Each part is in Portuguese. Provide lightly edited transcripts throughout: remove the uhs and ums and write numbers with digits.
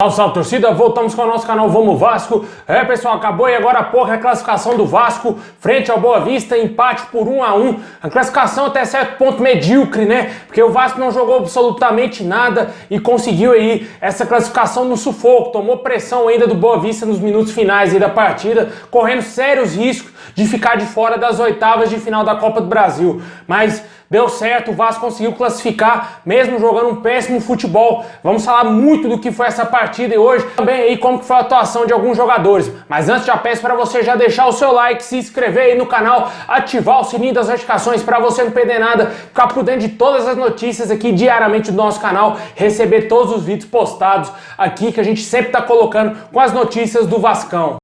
Salve, salve, torcida, voltamos com o nosso canal Vamos Vasco. Pessoal, acabou aí agora há pouco a classificação do Vasco frente ao Boa Vista, empate por 1-1. A classificação até certo ponto medíocre, né? Porque o Vasco não jogou absolutamente nada e conseguiu aí essa classificação no sufoco. Tomou pressão ainda do Boa Vista nos minutos finais aí da partida, correndo sérios riscos de ficar de fora das oitavas de final da Copa do Brasil. Mas deu certo, o Vasco conseguiu classificar, mesmo jogando um péssimo futebol. Vamos falar muito do que foi essa partida e hoje também aí como que foi a atuação de alguns jogadores. Mas antes já peço para você já deixar o seu like, se inscrever aí no canal, ativar o sininho das notificações para você não perder nada, ficar por dentro de todas as notícias aqui diariamente do nosso canal, receber todos os vídeos postados aqui que a gente sempre está colocando com as notícias do Vascão.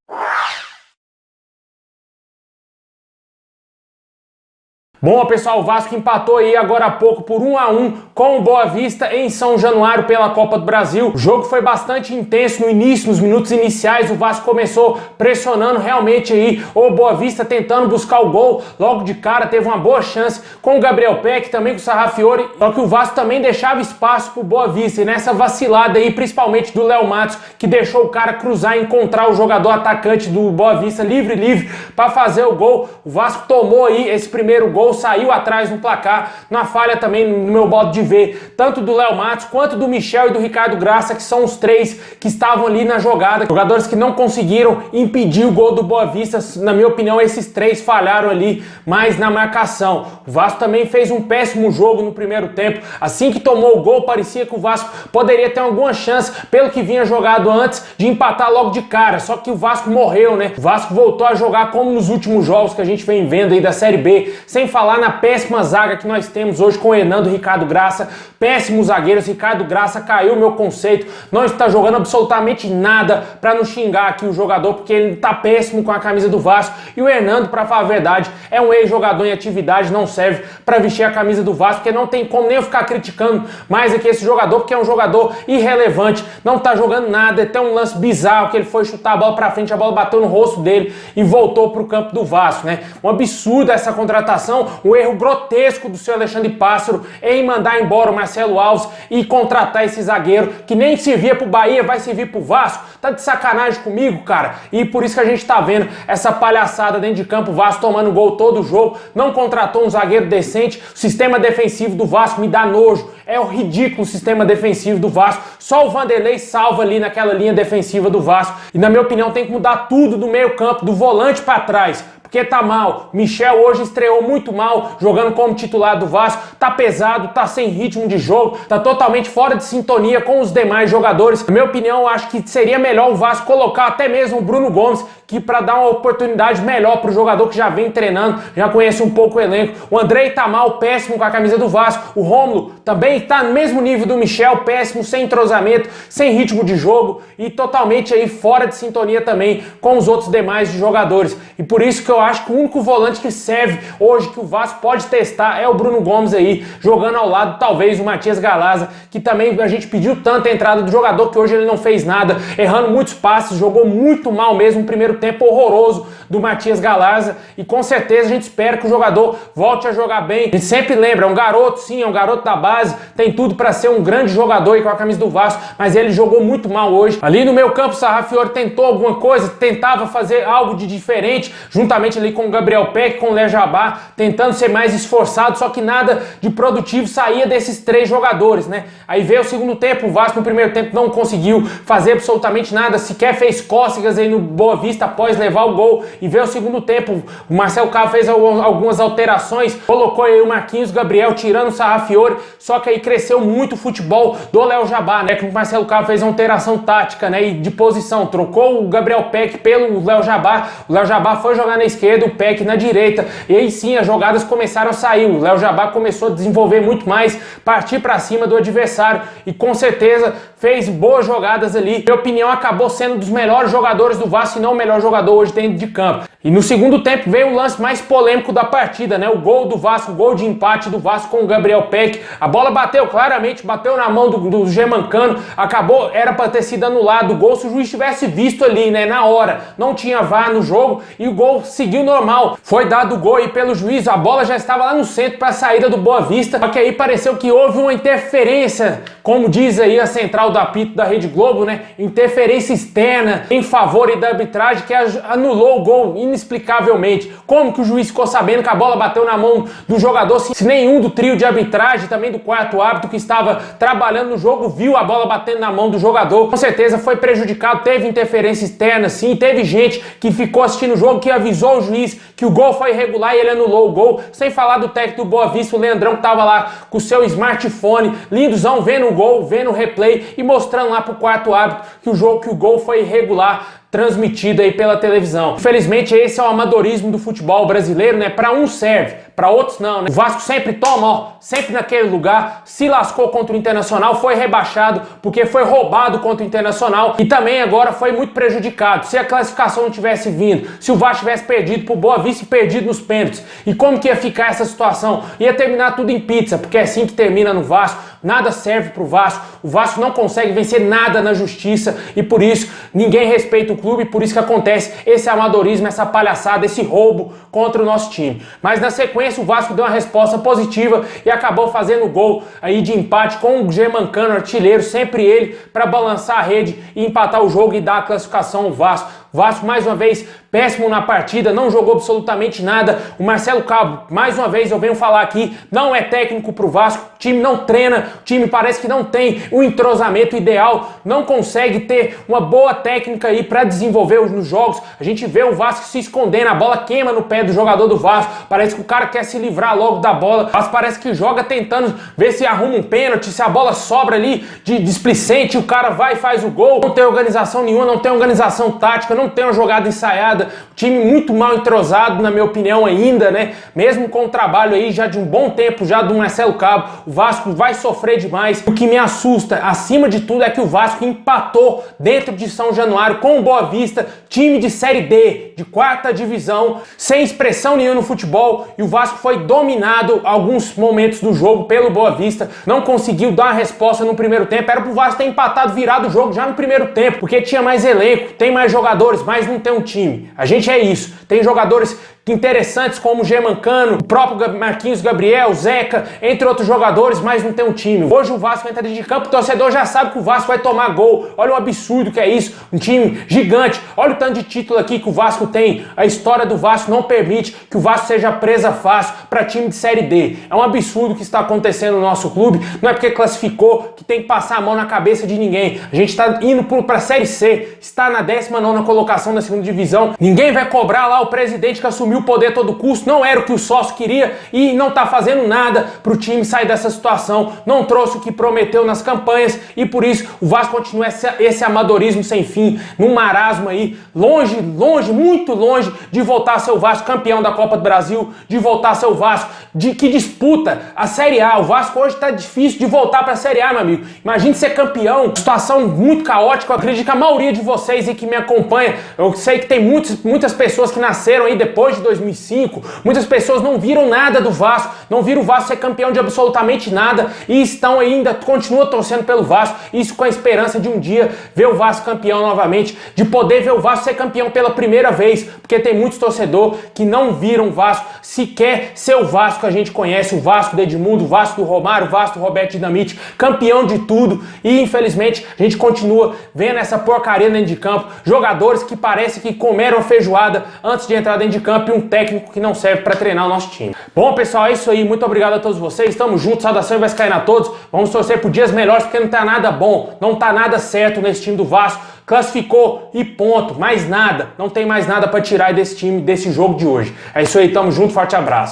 Bom, pessoal, o Vasco empatou aí agora há pouco por 1-1 com o Boa Vista em São Januário pela Copa do Brasil. O jogo foi bastante intenso no início, nos minutos iniciais. O Vasco começou pressionando realmente aí o Boa Vista, tentando buscar o gol. Logo de cara teve uma boa chance com o Gabriel Peck, também com o Sarrafiori. Só que o Vasco também deixava espaço pro Boa Vista. E nessa vacilada aí, principalmente do Léo Matos, que deixou o cara cruzar e encontrar o jogador atacante do Boa Vista livre para fazer o gol. O Vasco tomou aí esse primeiro gol, saiu atrás no placar, na falha também no meu modo de ver, tanto do Léo Matos quanto do Michel e do Ricardo Graça, que são os três que estavam ali na jogada, jogadores que não conseguiram impedir o gol do Boa Vista. Na minha opinião, esses três falharam ali mais na marcação. O Vasco também fez um péssimo jogo no primeiro tempo. Assim que tomou o gol, parecia que o Vasco poderia ter alguma chance, pelo que vinha jogado antes, de empatar logo de cara, só que o Vasco morreu, né? O Vasco voltou a jogar como nos últimos jogos que a gente vem vendo aí da Série B, sem falar na péssima zaga que nós temos hoje com o Hernando e Ricardo Graça, péssimos zagueiros. Ricardo Graça caiu o meu conceito, não está jogando absolutamente nada, para não xingar aqui o jogador, porque ele está péssimo com a camisa do Vasco, e o Hernando, para falar a verdade, é um ex-jogador em atividade, não serve para vestir a camisa do Vasco, porque não tem como nem eu ficar criticando mais aqui esse jogador, porque é um jogador irrelevante, não está jogando nada. Até um lance bizarro que ele foi chutar a bola para frente, a bola bateu no rosto dele e voltou para o campo do Vasco, né? Um absurdo essa contratação, um erro grotesco do seu Alexandre Pássaro em mandar embora o Marcelo Alves e contratar esse zagueiro que nem servia pro Bahia, vai servir pro Vasco. Tá de sacanagem comigo, cara? E por isso que a gente tá vendo essa palhaçada dentro de campo, o Vasco tomando gol todo o jogo, não contratou um zagueiro decente. O sistema defensivo do Vasco me dá nojo, é o ridículo o sistema defensivo do Vasco. Só o Vanderlei salva ali naquela linha defensiva do Vasco. E na minha opinião tem que mudar tudo do meio campo, do volante para trás, porque tá mal. Michel hoje estreou muito mal, jogando como titular do Vasco, tá pesado, tá sem ritmo de jogo, tá totalmente fora de sintonia com os demais jogadores. Na minha opinião, eu acho que seria melhor o Vasco colocar até mesmo o Bruno Gomes, que para dar uma oportunidade melhor pro jogador que já vem treinando, já conhece um pouco o elenco. O Andrei tá mal, péssimo com a camisa do Vasco. O Rômulo também tá no mesmo nível do Michel, péssimo, sem entrosamento, sem ritmo de jogo e totalmente aí fora de sintonia também com os outros demais jogadores. E por isso que eu acho que o único volante que serve hoje, que o Vasco pode testar, é o Bruno Gomes aí, jogando ao lado talvez o Matias Galaza, que também a gente pediu tanto a entrada do jogador que hoje ele não fez nada, errando muitos passes, jogou muito mal mesmo, um primeiro tempo horroroso do Matias Galaza, e com certeza a gente espera que o jogador volte a jogar bem. A gente sempre lembra, é um garoto, sim, é um garoto da base, tem tudo para ser um grande jogador aí com a camisa do Vasco, mas ele jogou muito mal hoje. Ali no meio campo, o Sarrafiori tentou alguma coisa, tentava fazer algo de diferente, juntamente ali com o Gabriel Peck, com o Léo Jabá, tentando ser mais esforçado, só que nada de produtivo saía desses três jogadores, né? Aí veio o segundo tempo, o Vasco no primeiro tempo não conseguiu fazer absolutamente nada, sequer fez cócegas aí no Boa Vista após levar o gol. E veio o segundo tempo, o Marcelo Cabo fez algumas alterações, colocou aí o Marquinhos Gabriel tirando o Sarrafiori, só que aí cresceu muito o futebol do Léo Jabá, né? Que o Marcelo Cabo fez uma alteração tática, né? E de posição, trocou o Gabriel Peck pelo Léo Jabá, o Léo Jabá foi jogar na esquerda, o Peck na direita, e aí sim as jogadas começaram a sair. O Léo Jabá começou a desenvolver muito mais, partir para cima do adversário e com certeza fez boas jogadas ali. Minha opinião, acabou sendo um dos melhores jogadores do Vasco, se não o melhor jogador hoje dentro de campo. E no segundo tempo veio o lance mais polêmico da partida, né? O gol do Vasco, o gol de empate do Vasco com o Gabriel Peck. A bola bateu, claramente, bateu na mão do Germancano, acabou, era para ter sido anulado o gol se o juiz tivesse visto ali, né? Na hora, não tinha VAR no jogo e o gol seguiu normal. Foi dado o gol aí pelo juiz, a bola já estava lá no centro para a saída do Boa Vista, só que aí pareceu que houve uma interferência, como diz aí a central do apito da Rede Globo, né? Interferência externa em favor da arbitragem que anulou o gol inexplicavelmente. Como que o juiz ficou sabendo que a bola bateu na mão do jogador se nenhum do trio de arbitragem, também do quarto árbitro que estava trabalhando no jogo, viu a bola batendo na mão do jogador? Com certeza foi prejudicado, teve interferência externa sim, teve gente que ficou assistindo o jogo, que avisou o juiz que o gol foi irregular e ele anulou o gol, sem falar do técnico do Boa Vista, o Leandrão, que estava lá com o seu smartphone, lindozão, vendo o gol, vendo o replay e mostrando lá pro quarto árbitro que o gol foi irregular, transmitido aí pela televisão. Infelizmente esse é o amadorismo do futebol brasileiro, né? Para uns serve, para outros não, né? O Vasco sempre toma, ó, sempre naquele lugar, se lascou contra o Internacional, foi rebaixado porque foi roubado contra o Internacional e também agora foi muito prejudicado. Se a classificação não tivesse vindo, se o Vasco tivesse perdido pro Boa Vista e perdido nos pênaltis, e como que ia ficar essa situação? Ia terminar tudo em pizza, porque é assim que termina no Vasco. Nada serve pro Vasco, o Vasco não consegue vencer nada na justiça e por isso ninguém respeita o clube, por isso que acontece esse amadorismo, essa palhaçada, esse roubo contra o nosso time. Mas na sequência o Vasco deu uma resposta positiva e acabou fazendo gol aí de empate com o Germancano, artilheiro, sempre ele, para balançar a rede e empatar o jogo e dar a classificação ao Vasco. O Vasco mais uma vez péssimo na partida, não jogou absolutamente nada. O Marcelo Cabo, mais uma vez eu venho falar aqui, não é técnico pro Vasco, o time não treina, o time parece que não tem o entrosamento ideal, não consegue ter uma boa técnica aí para desenvolver nos jogos. A gente vê o Vasco se escondendo, a bola queima no pé do jogador do Vasco, parece que o cara quer se livrar logo da bola, mas parece que joga tentando ver se arruma um pênalti, se a bola sobra ali de displicente, o cara vai e faz o gol. Não tem organização nenhuma, não tem organização tática, não tem uma jogada ensaiada, o time muito mal entrosado, na minha opinião ainda, né? Mesmo com o trabalho aí já de um bom tempo já do Marcelo Cabo, o Vasco vai sofrer demais. O que me assusta, acima de tudo, é que o Vasco empatou dentro de São Januário com o Boa Vista, time de Série D, de quarta divisão, sem expressão nenhuma no futebol, e o Vasco foi dominado alguns momentos do jogo pelo Boa Vista, não conseguiu dar uma resposta no primeiro tempo. Era pro Vasco ter empatado, virado o jogo já no primeiro tempo, porque tinha mais elenco, tem mais jogadores, mas não tem um time. A gente é isso, tem jogadores interessantes como o Germancano, o próprio Marquinhos Gabriel, Zeca, entre outros jogadores, mas não tem um time. Hoje o Vasco entra dentro de campo, o torcedor já sabe que o Vasco vai tomar gol. Olha o absurdo que é isso, um time gigante. Olha o tanto de título aqui que o Vasco tem. A história do Vasco não permite que o Vasco seja presa fácil para time de Série D. É um absurdo o que está acontecendo no nosso clube, não é porque classificou que tem que passar a mão na cabeça de ninguém. A gente está indo para a Série C, está na 19ª colocação da segunda divisão. Ninguém vai cobrar lá o presidente que assumiu o poder a todo custo, não era o que o sócio queria e não tá fazendo nada pro time sair dessa situação, não trouxe o que prometeu nas campanhas e por isso o Vasco continua esse amadorismo sem fim, num marasmo aí, longe, muito longe de voltar a ser o Vasco campeão da Copa do Brasil, de voltar a ser o Vasco que disputa a Série A. O Vasco hoje tá difícil de voltar pra Série A, meu amigo. Imagine ser campeão, situação muito caótica. Eu acredito que a maioria de vocês aí que me acompanha, eu sei que tem muitas pessoas que nasceram aí depois de 2005, muitas pessoas não viram nada do Vasco, não viram o Vasco ser campeão de absolutamente nada e estão ainda, continuam torcendo pelo Vasco, isso com a esperança de um dia ver o Vasco campeão novamente, de poder ver o Vasco ser campeão pela primeira vez, porque tem muitos torcedores que não viram o Vasco sequer ser o Vasco que a gente conhece, o Vasco do Edmundo, o Vasco do Romário, o Vasco do Roberto Dinamite, campeão de tudo, e infelizmente a gente continua vendo essa porcaria dentro de campo, jogadores que parece que comeram a feijoada antes de entrar dentro de campo e um técnico que não serve para treinar o nosso time. Bom, pessoal, é isso aí. Muito obrigado a todos vocês. Estamos juntos. Saudação vascaína a todos. Vamos torcer por dias melhores, porque não tá nada bom, não tá nada certo nesse time do Vasco. Classificou e ponto. Mais nada. Não tem mais nada para tirar desse time, desse jogo de hoje. É isso aí. Tamo junto. Forte abraço.